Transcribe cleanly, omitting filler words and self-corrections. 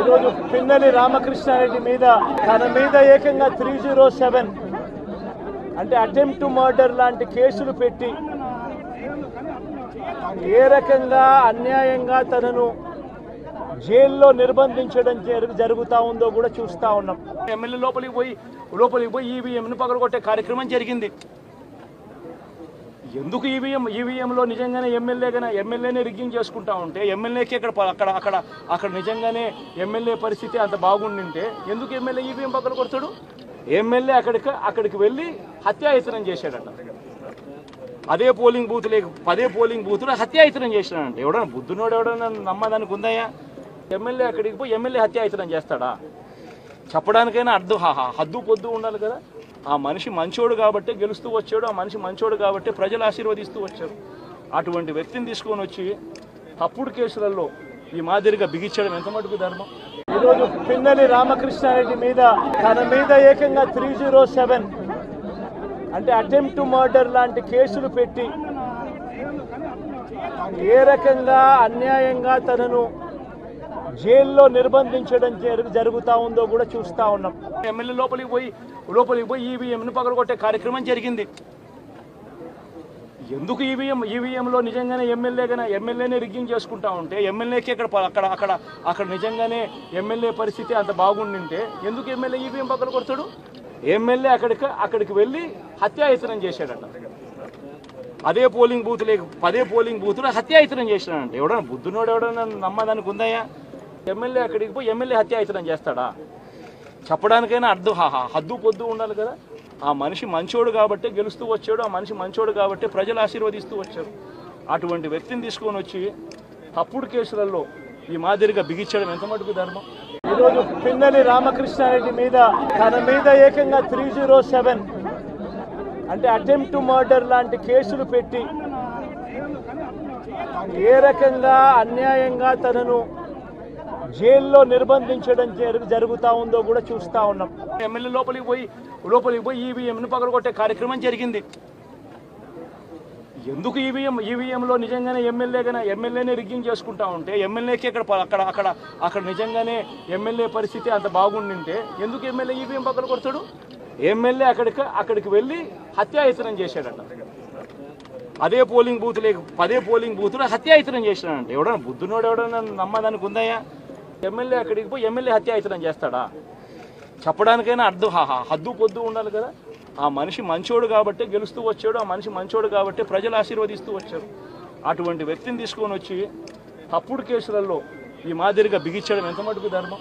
ఈరోజు పిన్నెల్లి రామకృష్ణారెడ్డి మీద తన మీద ఏకంగా 307 అంటే అటెంప్ట్ టు మర్డర్ లాంటి కేసులు పెట్టి ఏ రకంగా అన్యాయంగా తనను జైల్లో నిర్బంధించడం జరుగుతూ ఉందో కూడా చూస్తూ ఉన్నాం. ఎమ్మెల్యే లోపలికి పోయి ఈవీఎంను పగలగొట్టే కార్యక్రమం జరిగింది. ఎందుకు ఈవీఎంలో నిజంగానే ఎమ్మెల్యేనే రిగ్గింగ్ చేసుకుంటా ఉంటే ఎమ్మెల్యేకి అక్కడ నిజంగానే ఎమ్మెల్యే పరిస్థితి అంత బాగుండింటే ఎందుకు ఎమ్మెల్యే ఈవీఎం పక్కన కొడతాడు? ఎమ్మెల్యే అక్కడికి వెళ్ళి హత్యాయత్నం చేశాడట. అదే పోలింగ్ బూత్లో హత్యాయత్నం చేశాడంట. ఎవడన్నా బుద్ధునోడు ఎవడన్నా నమ్మదానికి ఉందయ్యా? ఎమ్మెల్యే అక్కడికి పోయి ఎమ్మెల్యే హత్యాయత్నం చేస్తాడా? చెప్పడానికైనా హద్దు పొద్దు ఉండాలి కదా. ఆ మనిషి మంచోడు కాబట్టి గెలుస్తూ వచ్చాడు. ఆ మనిషి మంచోడు కాబట్టి ప్రజలు ఆశీర్వదిస్తూ వచ్చారు. అటువంటి వ్యక్తిని తీసుకొని వచ్చి తప్పుడు కేసులలో ఈ మాదిరిగా బిగించడం ఎంత మటుకు ధర్మం? ఈరోజు పిన్నెల్లి రామకృష్ణారెడ్డి మీద తన మీద ఏకంగా 307 అంటే అటెంప్ట్ టు మర్డర్ లాంటి కేసులు పెట్టి ఏ రకంగా అన్యాయంగా తనను జైల్లో నిర్బంధించడం జరుగుతూ ఉందో కూడా చూస్తూ ఉన్నాం. ఎమ్మెల్యే లోపలికి పోయి ఈవీఎంను పగలగొట్టే కార్యక్రమం జరిగింది. ఎందుకు ఈవీఎంలో నిజంగానే ఎమ్మెల్యేనే రిగ్గింగ్ చేసుకుంటా ఉంటే ఎమ్మెల్యేకి అక్కడ నిజంగానే ఎమ్మెల్యే పరిస్థితి అంత బాగుండింటే ఎందుకు ఎమ్మెల్యే ఈవీఎం పక్కన కొడతాడు? ఎమ్మెల్యే అక్కడికి వెళ్ళి హత్యాయత్నం చేశాడట. అదే పోలింగ్ బూత్లో హత్యాయత్నం చేశాడంట. ఎవడన్నా బుద్ధునోడు ఎవడన్నా నమ్మదానికి ఉందయ్యా? ఎమ్మెల్యే అక్కడికి పోయి ఎమ్మెల్యే హత్యాయత్నం చేస్తాడా? చెప్పడానికైనా హద్దు పొద్దు ఉండాలి కదా. ఆ మనిషి మంచోడు కాబట్టి గెలుస్తూ వచ్చాడు. ఆ మనిషి మంచోడు కాబట్టి ప్రజలు ఆశీర్వదిస్తూ వచ్చారు. అటువంటి వ్యక్తిని తీసుకొని వచ్చి తప్పుడు కేసులలో ఈ మాదిరిగా బిగించడం ఎంత మటుకు ధర్మం? ఈరోజు పిన్నెల్లి రామకృష్ణారెడ్డి మీద తన మీద ఏకంగా 307 అంటే అటెంప్ట్ టు మర్డర్ లాంటి కేసులు పెట్టి ఏ రకంగా అన్యాయంగా తనను జైల్లో నిర్బంధించడం జరుగుతూ ఉందో కూడా చూస్తూ ఉన్నాం. ఎమ్మెల్యే లోపలికి పోయి ఈవీఎంను పగలగొట్టే కార్యక్రమం జరిగింది. ఎందుకు ఈవీఎంలో నిజంగానే ఎమ్మెల్యేనే రిగ్గింగ్ చేసుకుంటా ఉంటే ఎమ్మెల్యేకి అక్కడ నిజంగానే ఎమ్మెల్యే పరిస్థితి అంత బాగుండింటే ఎందుకు ఎమ్మెల్యే ఈవీఎం పక్కన కొడతాడు? ఎమ్మెల్యే అక్కడికి వెళ్ళి హత్యాయత్నం చేశాడట. అదే పోలింగ్ బూత్లో హత్యాయత్నం చేశాడంట. ఎవడన్నా బుద్ధునోడు ఎవడన్నా నమ్మదానికి ఉందయ్యా? ఎమ్మెల్యే అక్కడికి పోయి ఎమ్మెల్యే హత్యాయత్నం చేస్తాడా? చెప్పడానికైనా హద్దు పొద్దు ఉండాలి కదా. ఆ మనిషి మంచోడు కాబట్టి గెలుస్తూ వచ్చాడు. ఆ మనిషి మంచోడు కాబట్టి ప్రజలు ఆశీర్వదిస్తూ వచ్చారు. అటువంటి వ్యక్తిని తీసుకొని వచ్చి తప్పుడు కేసులలో ఈ మాదిరిగా బిగించడం ఎంత మటుకు ధర్మం?